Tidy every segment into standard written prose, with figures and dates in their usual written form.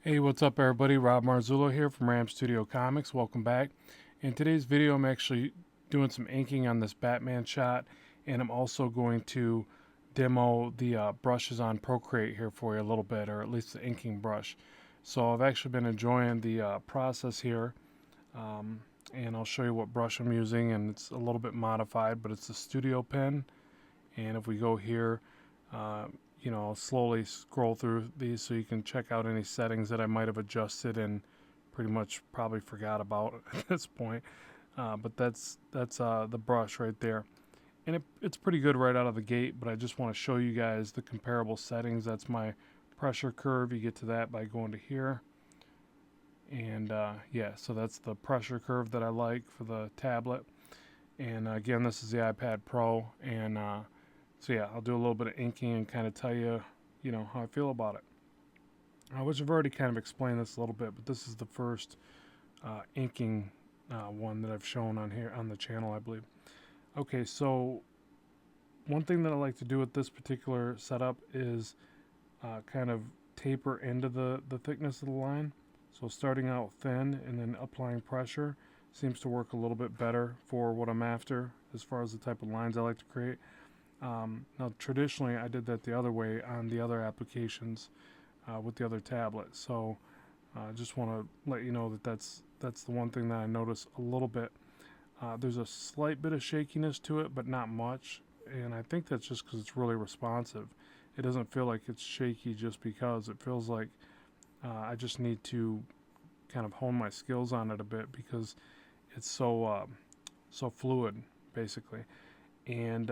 Hey, what's up everybody? Rob Marzullo here from Ram Studio Comics. Welcome back. In today's video, I'm actually doing some inking on this Batman shot, and I'm also going to demo the brushes on Procreate here for you a little bit, or at least the inking brush. So I've actually been enjoying the process here, um, and I'll show you what brush I'm using, and it's a little bit modified, but it's the Studio Pen. And if we go here, uh, I'll slowly scroll through these so you can check out any settings that I might have adjusted and pretty much probably forgot about at this point. But that's the brush right there, and it's pretty good right out of the gate. But I just want to show you guys the comparable settings. That's my pressure curve. You get to that by going to here, and yeah, so that's the pressure curve that I like for the tablet. And again, this is the iPad Pro, and so yeah, I'll do a little bit of inking and kind of tell you, how I feel about it. Which I've already kind of explained this a little bit, but this is the first inking one that I've shown on here on the channel, I believe. Okay, so one thing that I like to do with this particular setup is kind of taper into the thickness of the line. So starting out thin and then applying pressure seems to work a little bit better for what I'm after as far as the type of lines I like to create. Now, traditionally, I did that the other way on the other applications with the other tablet. So I just want to let you know that that's the one thing that I notice a little bit. There's a slight bit of shakiness to it, but not much. And I think that's just because it's really responsive. It doesn't feel like it's shaky just because. It feels like I just need to kind of hone my skills on it a bit because it's so fluid, basically. And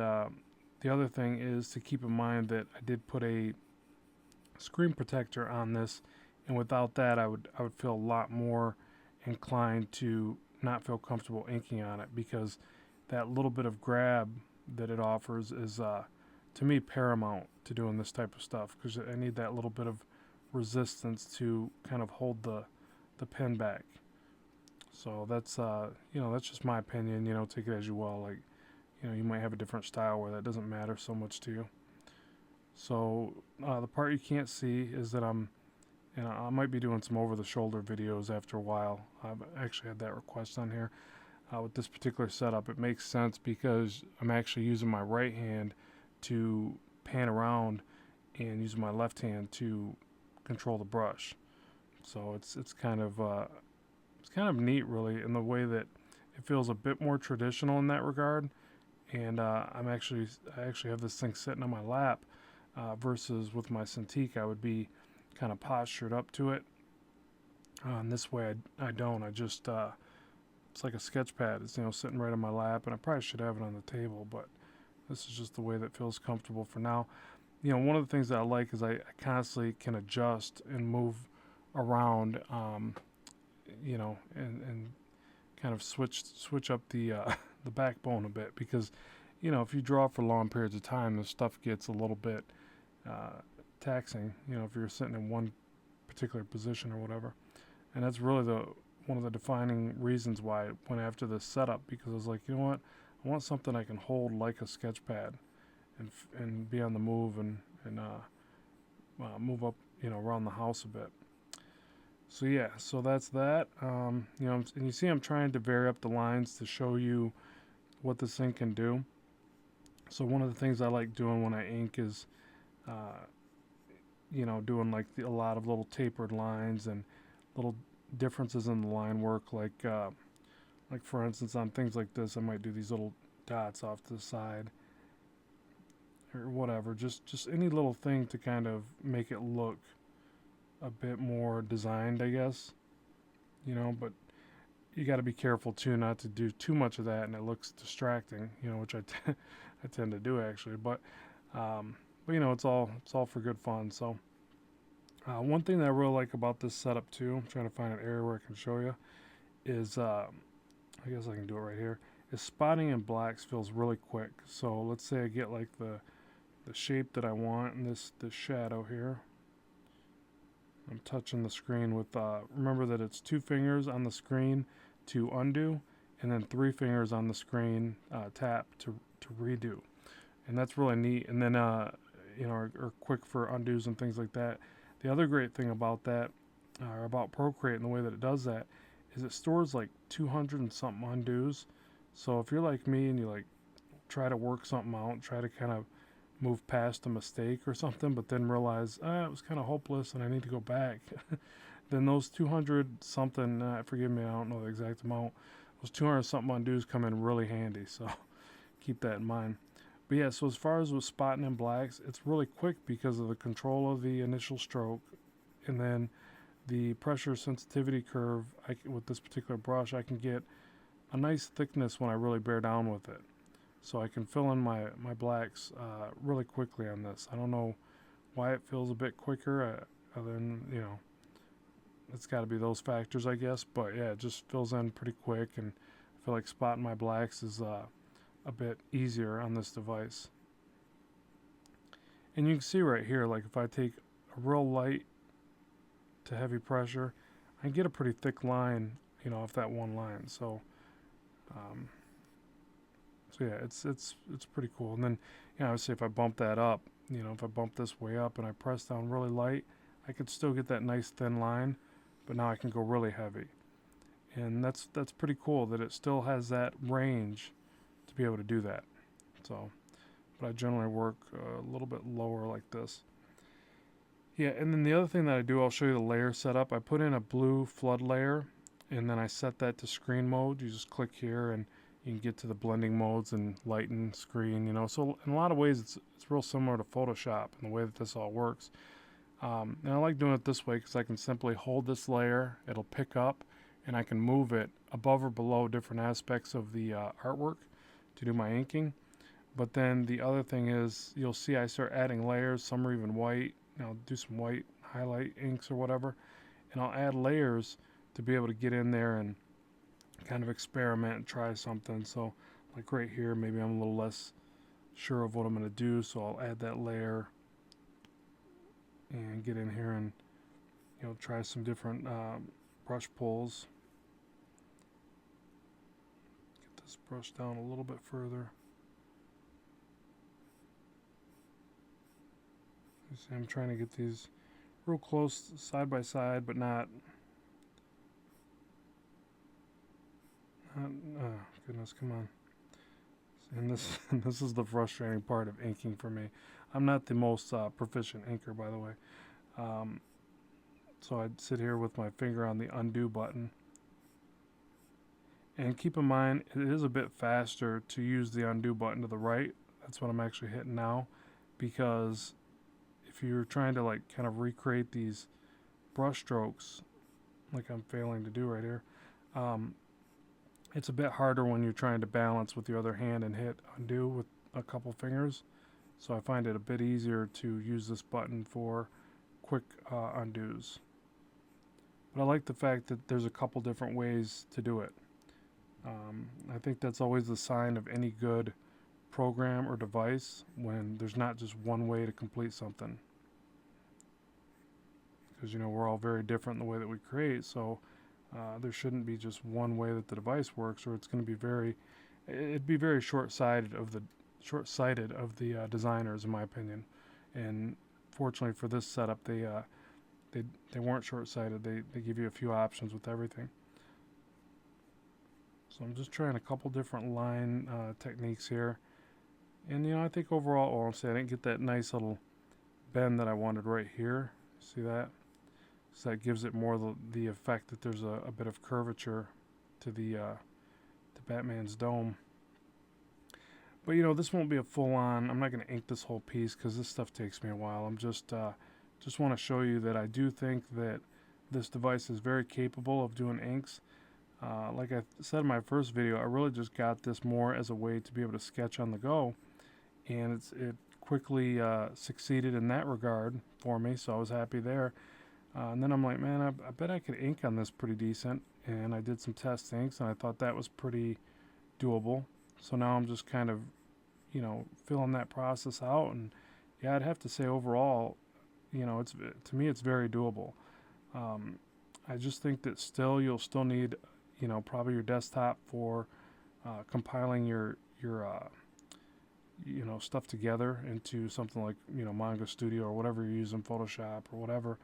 the other thing is to keep in mind that I did put a screen protector on this, and without that, I would feel a lot more inclined to not feel comfortable inking on it because that little bit of grab that it offers is to me paramount to doing this type of stuff because I need that little bit of resistance to kind of hold the pen back. So that's just my opinion. Take it as you will. Like, you might have a different style where that doesn't matter so much to you. So the part you can't see is that I might be doing some over-the-shoulder videos after a while. I've actually had that request on here. With this particular setup, it makes sense because I'm actually using my right hand to pan around and using my left hand to control the brush. So it's kind of neat, really, in the way that it feels a bit more traditional in that regard. And I actually have this thing sitting on my lap, versus with my Cintiq, I would be kind of postured up to it. And this way, I don't. I just it's like a sketch pad. It's sitting right on my lap, and I probably should have it on the table, but this is just the way that feels comfortable for now. One of the things that I like is I constantly can adjust and move around, and kind of switch up the the backbone a bit because if you draw for long periods of time, the stuff gets a little bit taxing. If you're sitting in one particular position or whatever, and that's really the one of the defining reasons why I went after this setup because I was like, you know what, I want something I can hold like a sketch pad and be on the move and move up around the house a bit. So yeah, so that's that. And you see, I'm trying to vary up the lines to show you what this thing can do. So one of the things I like doing when I ink is, uh, doing like a lot of little tapered lines and little differences in the line work. Like for instance, on things like this, I might do these little dots off to the side or whatever. Just any little thing to kind of make it look a bit more designed, I guess. But you got to be careful too, not to do too much of that, and it looks distracting. Which I tend to do actually. But it's all for good fun. So one thing that I really like about this setup too, I'm trying to find an area where I can show you, is I guess I can do it right here. Is spotting in blacks feels really quick. So let's say I get like the shape that I want in this shadow here. I'm touching the screen with, remember that it's 2 fingers on the screen to undo, and then 3 fingers on the screen, tap to redo. And that's really neat. And then, are quick for undos and things like that. The other great thing about that or about Procreate and the way that it does that is it stores like 200 and something undos. So if you're like me and you like try to work something out, try to kind of move past a mistake or something, but then realize it was kind of hopeless and I need to go back, then those 200 something, forgive me, I don't know the exact amount, those 200 something undos come in really handy. So keep that in mind. But yeah, so as far as with spotting in blacks, it's really quick because of the control of the initial stroke, and then the pressure sensitivity curve. With this particular brush, I can get a nice thickness when I really bear down with it. So I can fill in my blacks really quickly on this. I don't know why it feels a bit quicker, other than, it's got to be those factors, I guess. But yeah, it just fills in pretty quick, and I feel like spotting my blacks is a bit easier on this device. And you can see right here, like if I take a real light to heavy pressure, I can get a pretty thick line, off that one line. Um, so yeah, it's pretty cool. And then, obviously if I bump that up, if I bump this way up and I press down really light, I could still get that nice thin line, but now I can go really heavy. And that's pretty cool that it still has that range to be able to do that. So, but I generally work a little bit lower like this. Yeah, and then the other thing that I do, I'll show you the layer setup. I put in a blue flood layer, and then I set that to screen mode. You just click here, and you can get to the blending modes and lighten screen. So in a lot of ways, it's real similar to Photoshop in the way that this all works. And I like doing it this way because I can simply hold this layer, it'll pick up, and I can move it above or below different aspects of the artwork to do my inking. But then the other thing is, you'll see I start adding layers. Some are even white. I'll do some white highlight inks or whatever, and I'll add layers to be able to get in there and kind of experiment and try something. So like right here, maybe I'm a little less sure of what I'm going to do, so I'll add that layer and get in here and try some different brush pulls. Get this brush down a little bit further. You see, I'm trying to get these real close side by side, but not goodness, come on. And this this is the frustrating part of inking for me. I'm not the most proficient inker, by the way. So I'd sit here with my finger on the undo button. And keep in mind, it is a bit faster to use the undo button to the right. That's what I'm actually hitting now, because if you're trying to like kind of recreate these brush strokes, like I'm failing to do right here, it's a bit harder when you're trying to balance with your other hand and hit undo with a couple fingers. So I find it a bit easier to use this button for quick undos. But I like the fact that there's a couple different ways to do it. I think that's always the sign of any good program or device, when there's not just one way to complete something. Because we're all very different in the way that we create, so there shouldn't be just one way that the device works, or it's going to be it'd be very short-sighted of the designers, in my opinion. And fortunately for this setup, they weren't short-sighted. They give you a few options with everything. So I'm just trying a couple different line techniques here. And I think overall, honestly, I didn't get that nice little bend that I wanted right here. See that? So that gives it more the effect that there's a bit of curvature to the Batman's dome. But this won't be a full-on. I'm not going to ink this whole piece because this stuff takes me a while. I'm just want to show you that I do think that this device is very capable of doing inks. Like I said in my first video, I really just got this more as a way to be able to sketch on the go, and it quickly succeeded in that regard for me, so I was happy there. And then I'm like, man, I bet I could ink on this pretty decent, and I did some test inks, and I thought that was pretty doable. So now I'm just kind of, filling that process out, and yeah, I'd have to say overall, to me it's very doable. I just think that you'll still need, probably your desktop for compiling your stuff together into something like Manga Studio or whatever you're using, Photoshop or whatever.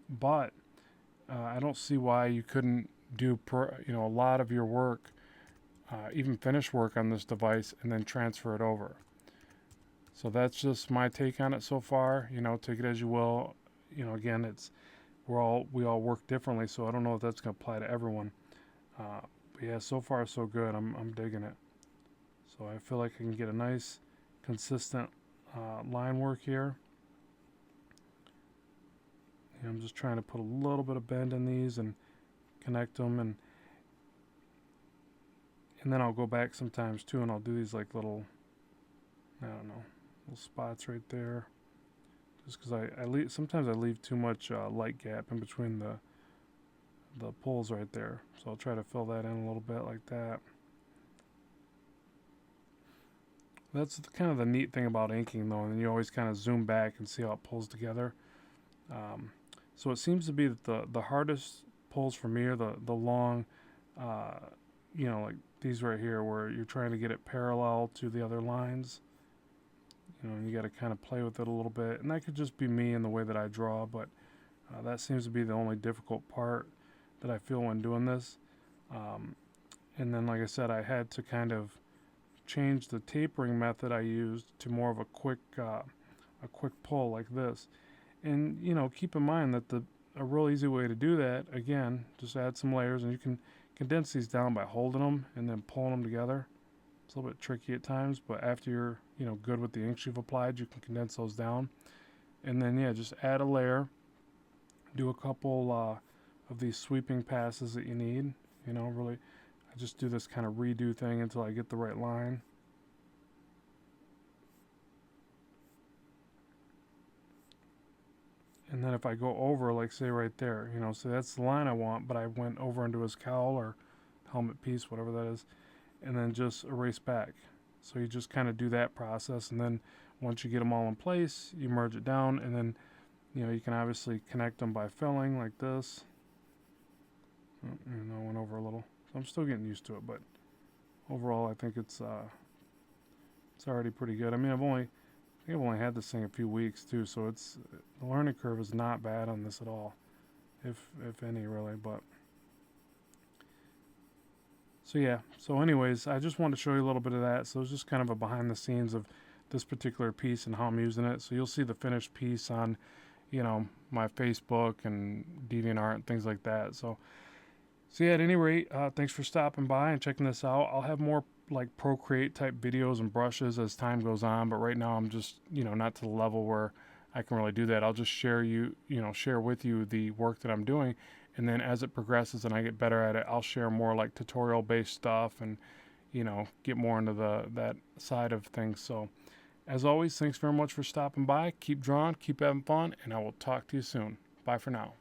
But I don't see why you couldn't do a lot of your work, even finish work on this device, and then transfer it over. So that's just my take on it so far. Take it as you will. Again, we all work differently, so I don't know if that's going to apply to everyone. But yeah, so far so good. I'm digging it. So I feel like I can get a nice, consistent line work here. And I'm just trying to put a little bit of bend in these and connect them, and then I'll go back sometimes too, and I'll do these like little, I don't know, little spots right there. Just because sometimes I leave too much light gap in between the pulls right there. So I'll try to fill that in a little bit like that. That's kind of the neat thing about inking, though, and then you always kind of zoom back and see how it pulls together. So it seems to be that the hardest pulls for me are the long, like these right here, where you're trying to get it parallel to the other lines. And you got to kind of play with it a little bit, and that could just be me and the way that I draw, but that seems to be the only difficult part that I feel when doing this. And then, like I said, I had to kind of change the tapering method I used to more of a quick pull like this. And keep in mind that a real easy way to do that, again, just add some layers, and you can condense these down by holding them and then pulling them together. It's a little bit tricky at times, but after you're good with the inks you've applied, you can condense those down. And then just add a layer, do a couple of these sweeping passes that you need. Really, I just do this kind of redo thing until I get the right line. And then if I go over, like say right there, so that's the line I want, but I went over into his cowl or helmet piece, whatever that is, and then just erase back. So you just kind of do that process, and then once you get them all in place, you merge it down, and then you can obviously connect them by filling like this. I went over a little, so I'm still getting used to it, but overall I think it's already pretty good. I mean, I've only had this thing a few weeks too, so the learning curve is not bad on this at all, if any, really. But so anyways, I just wanted to show you a little bit of that. So it's just kind of a behind the scenes of this particular piece and how I'm using it. So you'll see the finished piece on my Facebook and DeviantArt and things like that. So yeah, at any rate, thanks for stopping by and checking this out. I'll have more like Procreate type videos and brushes as time goes on, but right now I'm just not to the level where I can really do that. I'll just share with you the work that I'm doing, and then as it progresses and I get better at it, I'll share more like tutorial based stuff and get more into that side of things. So as always, thanks very much for stopping by. Keep drawing, keep having fun, and I will talk to you soon. Bye for now.